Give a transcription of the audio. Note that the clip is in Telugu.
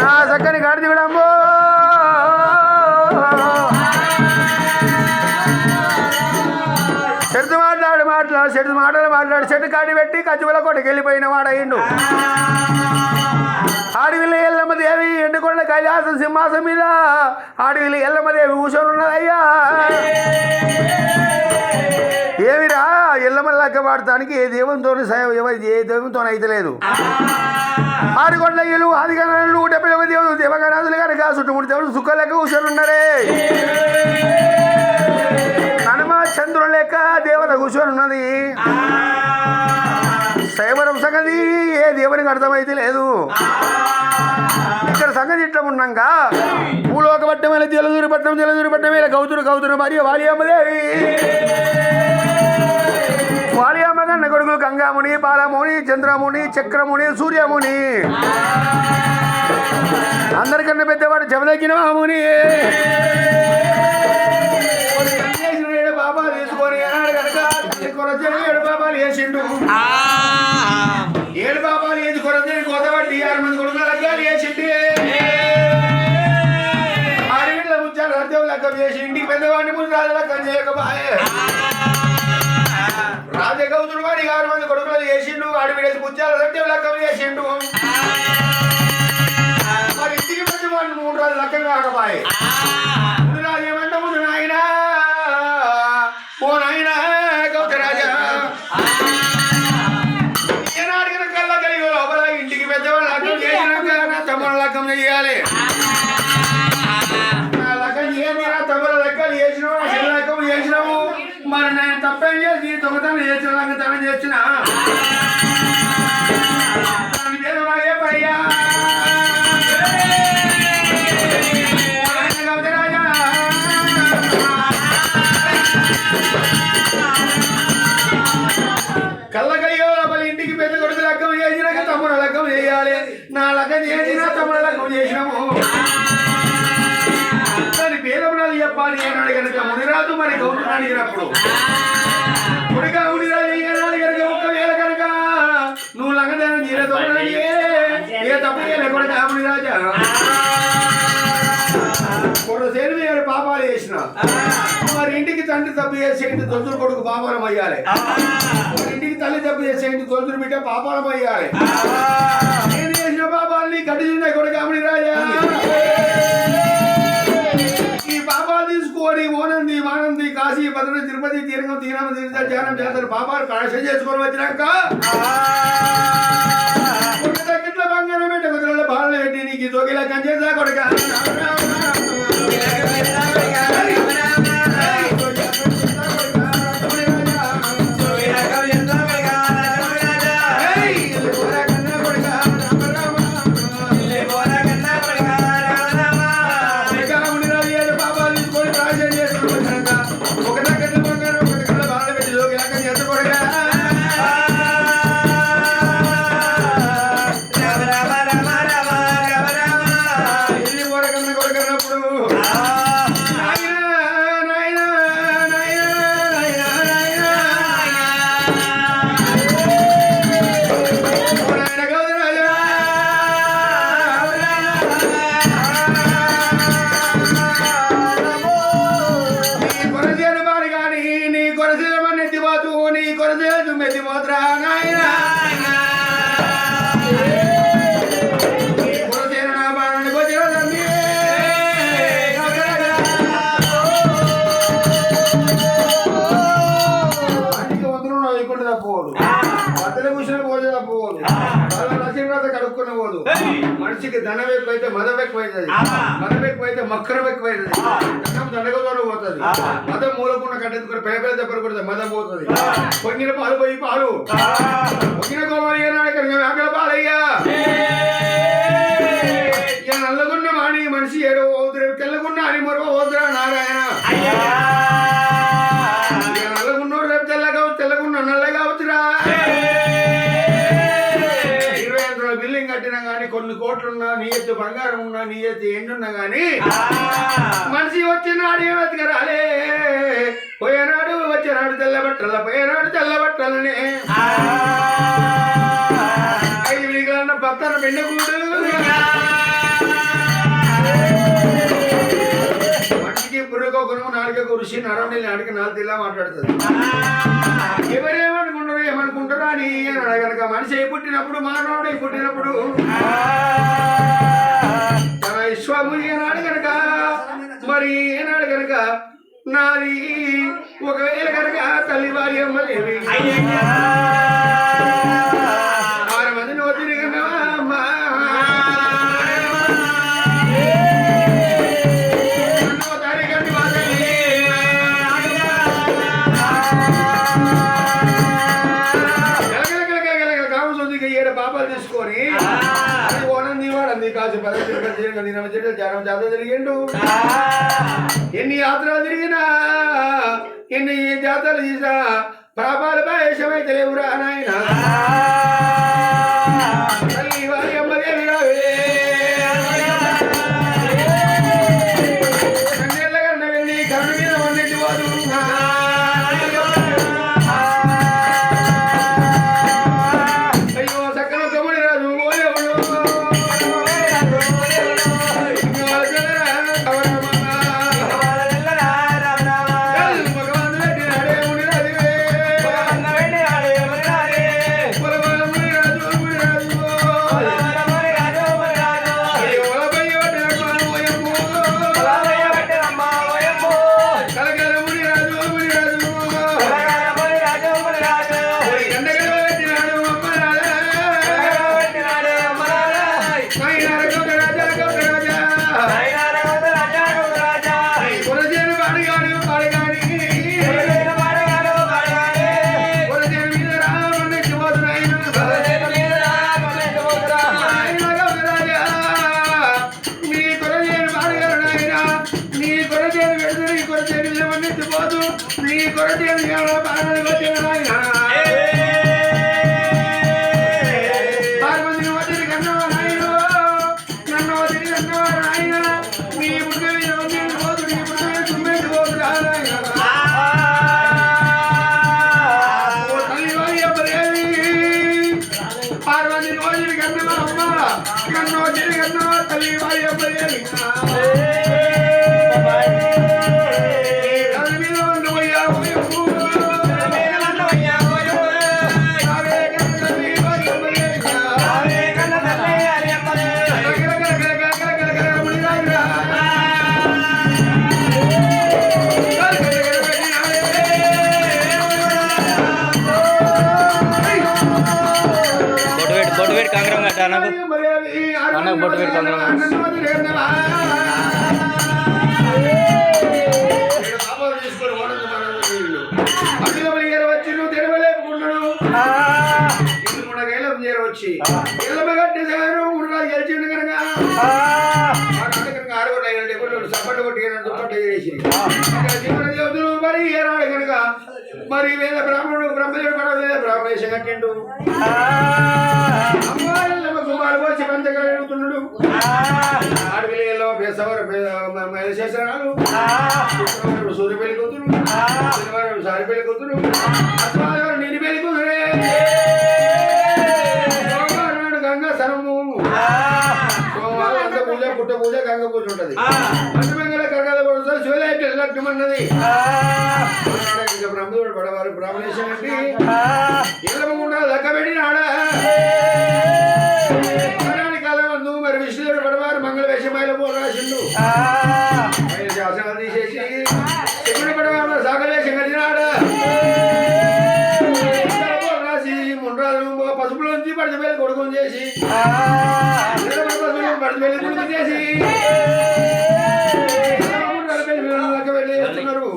నా చక్కని గాడిది కూడా అమ్మో చెట్టు మాటలు చెట్టు కాడి పెట్టి కచ్చువల కొట్టుకు వెళ్ళిపోయిన వాడయిండు. ఆడవిల్లి ఎల్లమ్మ దేవి ఎండుకొండ కైలాసం సింహాసం మీద ఆడవిల్లి ఎల్లమ్మ దేవి కూర్చొని ఉన్నదయ్యా. ఏమిరా ఎల్లమ్మ లెక్క వాడటానికి ఏ దేవునితో ఏ దేవునితో అయితే లేదు. ఆడికొండయ్యలు ఆదిగణాలు 170 దేవుడు దేవగణాదులు కనుక చుట్టుముడి దేవుడు సుఖ లెక్క కూర్చొని ఉన్నారే. హనుమ చంద్రుని లెక్క దేవత కూర్చొని ఉన్నది. శైవరం సంగతి ఏ దేవునికి అర్థమైతే లేదు. ఇక్కడ సంగతి ఇట్లా ఉన్నాక భూలోక పట్టణం జలదూరి పట్టణం గౌతురు మరియు వాలియమ్మదేవి వాలియమ్మ కన్న కొడుకులు గంగాముని బాలముని చంద్రముని చక్రముని సూర్యముని అందరికన్నా పెద్దవాడు జమదగ్గిన మాముని బాబాలు తీసుకొని కనుక 7 బాబాలు వేసిండు. 7 బాబాలు వేసి కొరత కొత్తబట్టి 6 మంది కొడుకుల లగ్గాలు వేసిండి. ఆడవిళ్ళ ముచ్చాడు అర్థం లెక్కం చేసి ఇంటికి పెద్దవాడిని ముందు రాజు లెక్కం చేయకబాయే. రాజగౌతుడు వాడి 6 మంది కొడుకులు చేసిండు. ఆడవిడేసి ముచ్చాడు అర్థం లెక్కం చేసిండు. మరి ఇంటికి పెద్దవాడిని 3 రాజు లెక్కం కాకబాయే. ముందు రాజు ఏమంటే ముందు నాయన ఓ నాయన గౌతరాజా ఏనాడిగిన కళ్ళ కలిగి లోపల ఇంటికి పెద్దవాళ్ళు లగ్గం చేసినాక నా తమ్ముడు లగ్గం చేయాలి. నా లగ్గం చేసి నా తమ్ముడు లెక్కలు చేసినావు నా చెల్లి లగ్గం చేసినావు. మరి నేను తప్పేం చేసి దొంగతనం చేసిన లంగతనం చేసిన దాని పేరు నాగే పయ్యా గౌతరాజా కళ్ళకయ్యో లోపల ఇంటికి పెద్ద కొడుకు లగ్గం చేసినాక తమ్ముడు లగ్గం చేయాలి. నా లగ్గం చేసినా తమ్ముడు లగ్గం చేసినాము. దాని పేదమునాలు చెప్పాలి ఏనాడు కనుక మునిరాజు మరి గౌతుని అడిగినప్పుడు మునిగా మునిరాజు ఏనాడు కనుక ఒక్కవేళ కనుక నువ్వు లంగదానం చేయలేదు ఏ తప్పు చేయలే కొడుక మునిరాజా సేను 7 పాపాలు చేసిన మరి ఇంటికి తండ్రి తప్పు చేసేయండి తొలుతురు కొడుకు పాపాలం అయ్యాలి. ఇంటికి తల్లి తప్పు చేసేయండి తొలుతురు బిడ్డ పాపాలం అయ్యాలి. నేను చేసిన పాపాలని కట్టించున్నాయి కొడుకు కామని రాజా. ఈ పాపాలు తీసుకొని ఓనంది మానంది కాశీ భద్ర తిరుపతి తీరంగం తీరామ తీర్థ ధ్యానం చేస్తారు. పాపాలు ప్రాశం చేసుకొని వచ్చినాక తగ్గిట్ల బంగారం పెట్ట కుదిరలో బాధలు పెట్టి నీకు తొగిలా కంచేసా కొడుక కడుక్కునే పోదు. మనిషికి ధనం ఎక్కువైతే మదం ఎక్కువైతుంది. మదం ఎక్కువైతే మక్కరం ఎక్కువైతుంది. ధనం దండగతోనే పోతుంది. మదం మూలకున్న కట్టెత్తుకుని పేపర్ దెబ్బలు కొడితే మదం పోతుంది. పొంగిన పాలు పోయి పాలు పొంగిన కోమయ్య పాలయ్యా నల్లగున్న మాని మనిషి ఏడో ఓదురు తెల్లగున్న అని మరో ఓదురా నారాయణ. నల్లగున్నోడు రేపు తెల్లగున్న నల్లగా అవుతురా. బిల్డింగ్ కట్టినా గానీ కొన్ని కోట్లున్నా నీ ఎత్తు బంగారం ఉన్నా నీ ఎత్తు ఎండున్నా గానీ మనిషి వచ్చినాడు ఏమెత్తుక రాలే. పోయేనాడు వచ్చేనాడు తెల్లబట్టల పోయేనాడు తెల్లబట్టలనే 5 మిగిలిన వస్తాను బెండగూడు మనిషికి బుర్రకో గుణము నాలుగకు ఋషి నరం నాటికి నాలుగు ఇలా మాట్లాడుతుంది ఎవరేమనుకుంటారు ఏమనుకుంటారు అని కనుక మనిషి అయి పుట్టినప్పుడు మానవుడై పుట్టినప్పుడు తన విశ్వము ఏనాడు కనుక మరి ఏనాడు కనుక నాది ఒకవేళ కనుక తల్లి వారి అమ్మలేవి 6 మందిని వదిలి కన్నావా అమ్మా పాపాలు తీసుకొని అది ఓనంది వాడంది కాసు జనం జాతర తిరిగిండు ఎన్ని యాత్రలు తిరిగినా ఎన్ని జాతరలు చేసినా పాపాలు వేషమైతే లేవురా నాయన తల్లి వారి అమ్మదేవి కన్నెళ్ళ కన్న వెళ్ళి కన్ను మీద వండింది వారు నీ కొరత తల్లి వారి వచ్చి గెలిచిండు కనుక సపట్టు కొట్టి దుప్పట్టు చేసి దేవతలు మరి ఏనాడు కనుక మరి వేద బ్రాహ్మణుడు బ్రహ్మదేవుడు కూడా వేద బ్రాహ్మణేశం కట్టిండు అమ్మాయిల కుమారు వచ్చి పంచగా ఎడుతున్నాడు ఆడపిల్లల్లో చేశారు సూర్య పెళ్లి కూతురు శనివారం సారి పెళ్లి కూతురు అస్మావారం నేను పెళ్లి కూతురే సోమవారం గంగా సరము సోమవారం అంత పూజ పుట్ట పూజ గంగ పూజ ఉంటది మంగళ కర్గాల పడుతుంది శివలైట్ లగ్నం అన్నది బ్రహ్మదేవుడు పడవారు బ్రాహ్మణేశం అంటే ఎల్లమకుండా లెక్క పెట్టినాడా కాలం మరి విష్ణుదేవుడు పడవారు మంగళ వేషమాయిల పో రాసిండు శాసనాలు తీసేసి శివుడు పడవారు సాగర వేషం కట్టినాడా రాసి ముండ్రాలు పసుపులోంచి పడిచిపల్లి కొడుకుని చేసి పడిచిపల్లి కొడుకు చేసి వెళ్ళి చేస్తున్నారు